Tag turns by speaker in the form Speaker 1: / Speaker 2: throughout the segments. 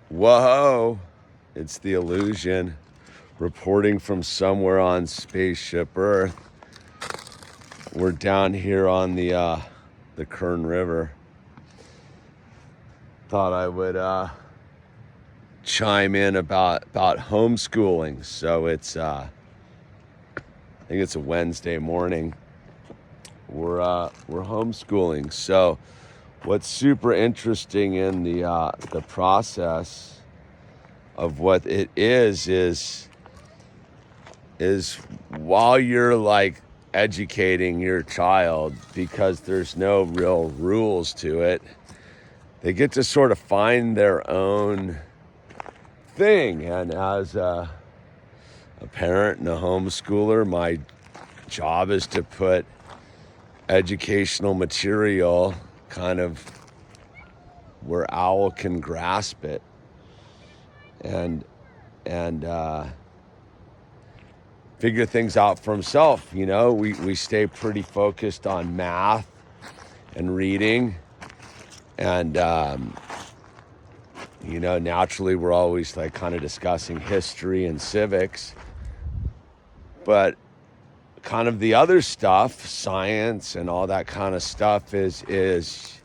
Speaker 1: Whoa, it's the illusion reporting from somewhere on Spaceship Earth. We're down here on the Kern River. Thought I would chime in about homeschooling. So it's I think it's a Wednesday morning. We're homeschooling. So what's super interesting in the process of what it is while you're like educating your child, because there's no real rules to it, they get to sort of find their own thing. And as a parent and a homeschooler, my job is to put educational material kind of where Owl can grasp it and figure things out for himself. You know, we stay pretty focused on math and reading, and you know, naturally we're always like kind of discussing history and civics, but kind of the other stuff, science and all that kind of stuff is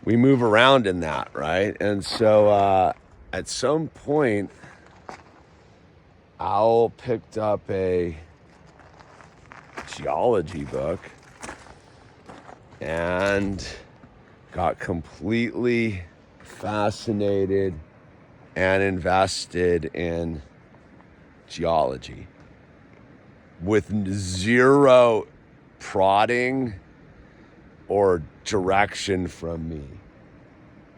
Speaker 1: we move around in that, right? And so at some point, Owl picked up a geology book and got completely fascinated and invested in geology with zero prodding or direction from me.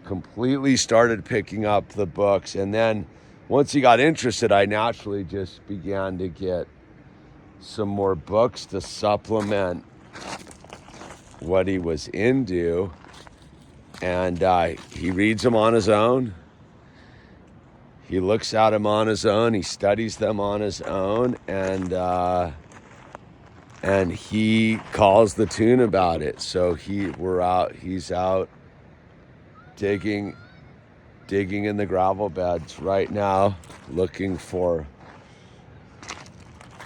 Speaker 1: Completely started picking up the books, and then once he got interested, I naturally just began to get some more books to supplement what he was into, and he reads them on his own. He looks at them on his own. He studies them on his own, and he calls the tune about it. So he's out digging in the gravel beds right now, looking for,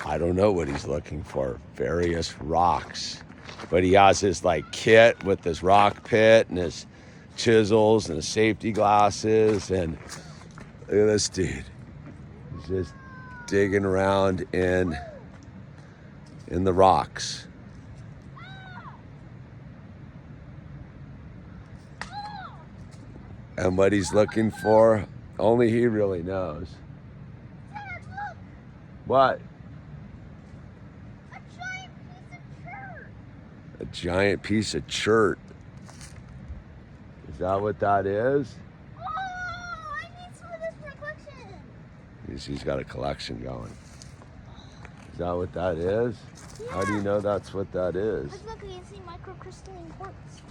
Speaker 1: I don't know what he's looking for, various rocks. But he has his like kit with his rock pit and his chisels and his safety glasses, and look at this dude. He's just digging around in the rocks. And what he's looking for, only he really knows. What? A giant piece of chute. Is that what that is?
Speaker 2: Oh, I need some of this for a collection.
Speaker 1: He's got a collection going. Is that what that is?
Speaker 2: Yeah.
Speaker 1: How do you know that's what that is?
Speaker 2: Look, I can see microcrystalline quartz.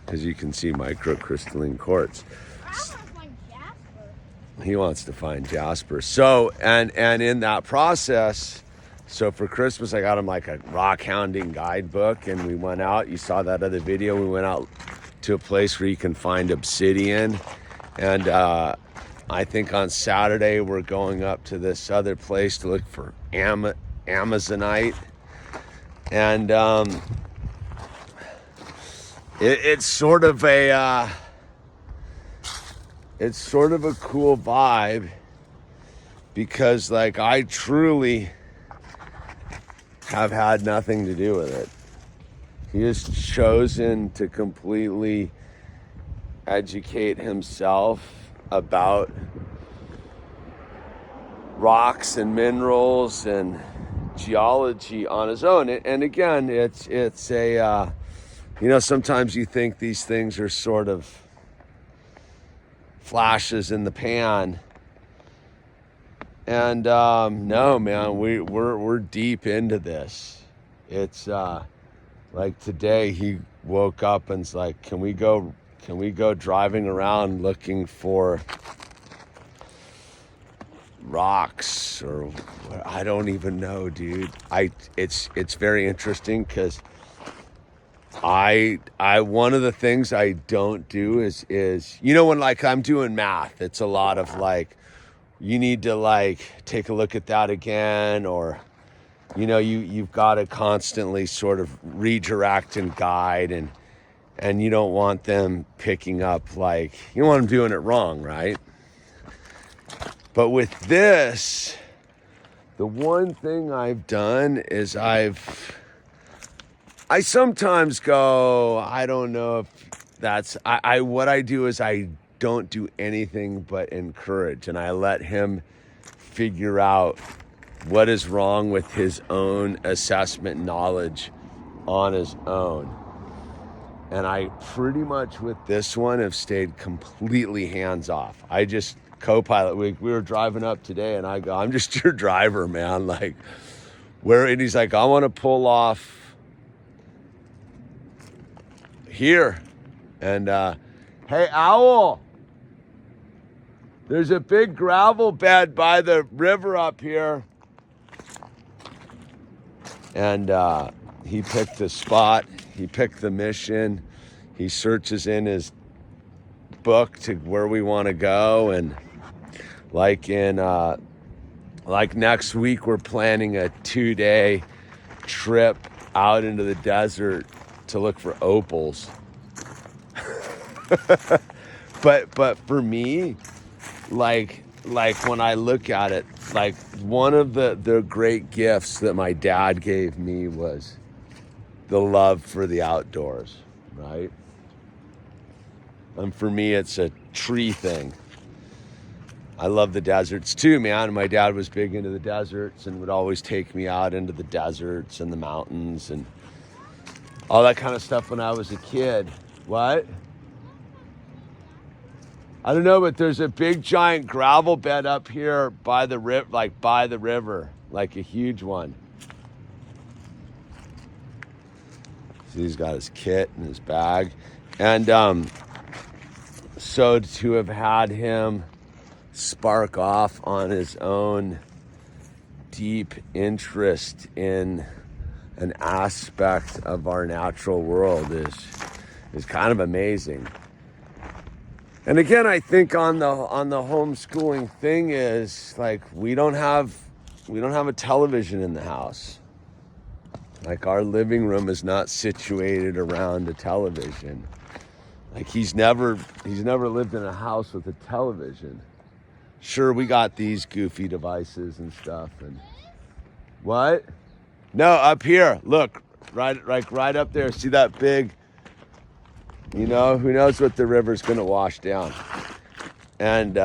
Speaker 1: Because you can see microcrystalline quartz.
Speaker 2: I want to find Jasper.
Speaker 1: He wants to find Jasper. So, and in that process, so for Christmas, I got him like a rock hounding guidebook, and we went out. You saw that other video. We went out to a place where you can find obsidian. And I think on Saturday, we're going up to this other place to look for Amazonite. And it's sort of a cool vibe, because like I truly have had nothing to do with it. He has chosen to completely educate himself about rocks and minerals and geology on his own. And again, it's a you know, sometimes you think these things are sort of flashes in the pan, and no, man, we're deep into this. It's like today he woke up and's like, can we go driving around looking for rocks, or I don't even know, dude. It's very interesting, because one of the things I don't do is when like I'm doing math, it's a lot of like, you need to like take a look at that again, or you've got to constantly sort of redirect and guide, and you don't want them picking up, like, you don't want them doing it wrong, right? But with this, the one thing I've done is I sometimes go, I don't know if that's, what I do is I don't do anything but encourage, and I let him figure out what is wrong with his own assessment knowledge on his own. And I pretty much with this one have stayed completely hands off. I just co-pilot. We were driving up today, and I go, I'm just your driver, man. Like, and he's like, I want to pull off here. And hey, Owl, there's a big gravel bed by the river up here. And he picked the spot. He picked the mission. He searches in his book to where we want to go. And like next week, we're planning a 2-day trip out into the desert to look for opals. But for me, like when I look at it, like one of the great gifts that my dad gave me was the love for the outdoors, right? And for me, it's a tree thing. I love the deserts too, man. My dad was big into the deserts and would always take me out into the deserts and the mountains and all that kind of stuff when I was a kid. What? I don't know, but there's a big giant gravel bed up here by the river, like a huge one. So he's got his kit and his bag. And so to have had him spark off on his own deep interest in an aspect of our natural world is kind of amazing. And again, I think on the homeschooling thing is like we don't have a television in the house. Like our living room is not situated around a television. Like he's never lived in a house with a television. Sure, we got these goofy devices and stuff. And what? No, up here. Look, right up there. See that big? Who knows what the river's gonna wash down. And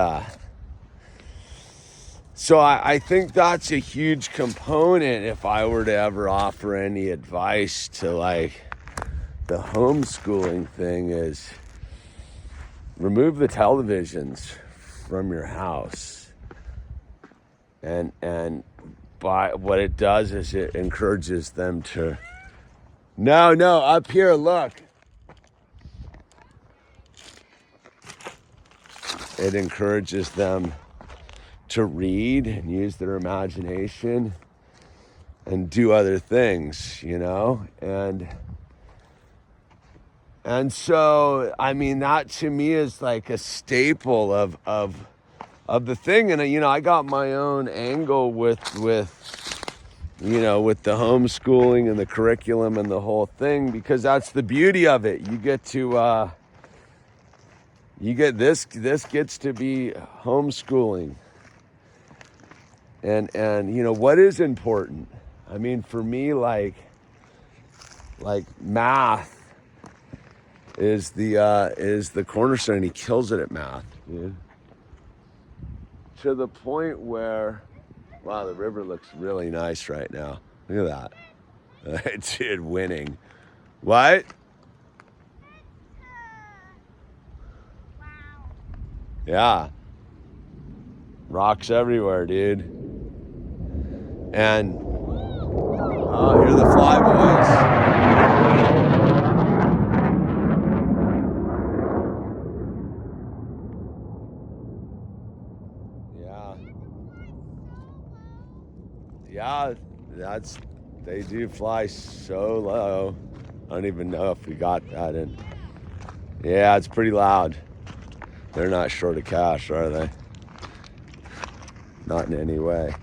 Speaker 1: so I think that's a huge component if I were to ever offer any advice to like the homeschooling thing is remove the televisions from your house. And by what it does is it encourages them to no, up here, look. It encourages them to read and use their imagination and do other things, and so I mean that to me is like a staple of the thing. And I got my own angle with the homeschooling and the curriculum and the whole thing, because that's the beauty of it. You get to this gets to be homeschooling. And what is important? I mean, for me, like math is the cornerstone. He kills it at math, dude. To the point where, wow, the river looks really nice right now. Look at that. Dude, winning. What? Yeah. Rocks everywhere, dude. And here are the flyboys. Yeah, they do fly so low. don't even know if we got that in. Yeah, it's pretty loud. They're not short of cash, are they? Not in any way.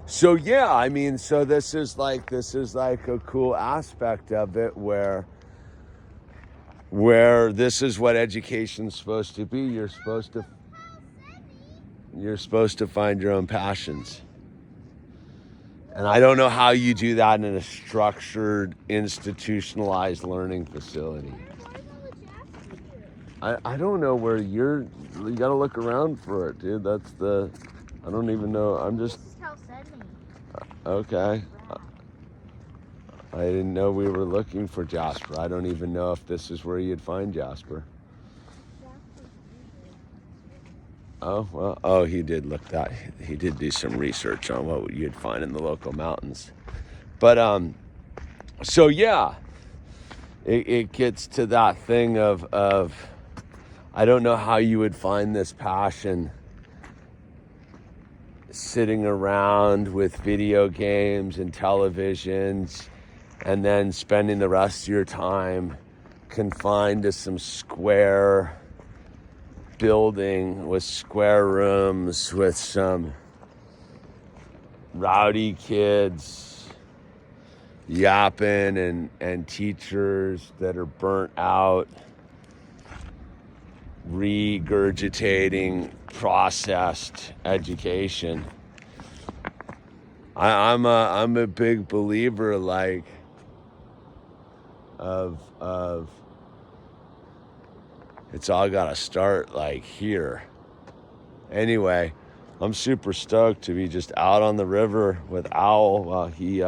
Speaker 1: So yeah, I mean, so this is like a cool aspect of it where this is what education's supposed to be. You're supposed to find your own passions. And I don't know how you do that in a structured, institutionalized learning facility. I don't know where you gotta look around for it, dude. I don't even know.
Speaker 2: This is how said me.
Speaker 1: Okay. I didn't know we were looking for Jasper. I don't even know if this is where you'd find Jasper. Oh, well, he did he did do some research on what you'd find in the local mountains. But, so yeah, it gets to that thing of, I don't know how you would find this passion sitting around with video games and televisions and then spending the rest of your time confined to some square building with square rooms with some rowdy kids yapping and teachers that are burnt out regurgitating processed education. I'm a big believer of it's all gotta start here. Anyway, I'm super stoked to be just out on the river with Owl while he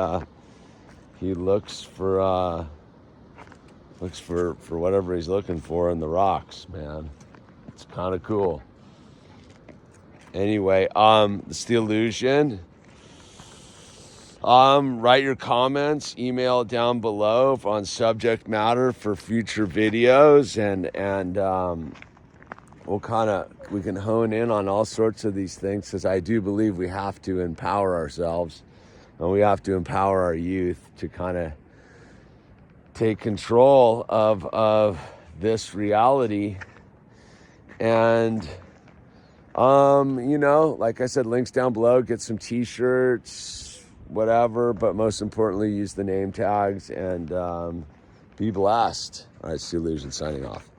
Speaker 1: looks for whatever he's looking for in the rocks, man. It's kind of cool. Anyway, it's The Illusion. Write your comments, email down below on subject matter for future videos, and we can hone in on all sorts of these things, because I do believe we have to empower ourselves and we have to empower our youth to kind of take control of this reality. And like I said, links down below. Get some t-shirts, whatever, but most importantly, use the name tags and be blessed. All right, it's The Illusion signing off.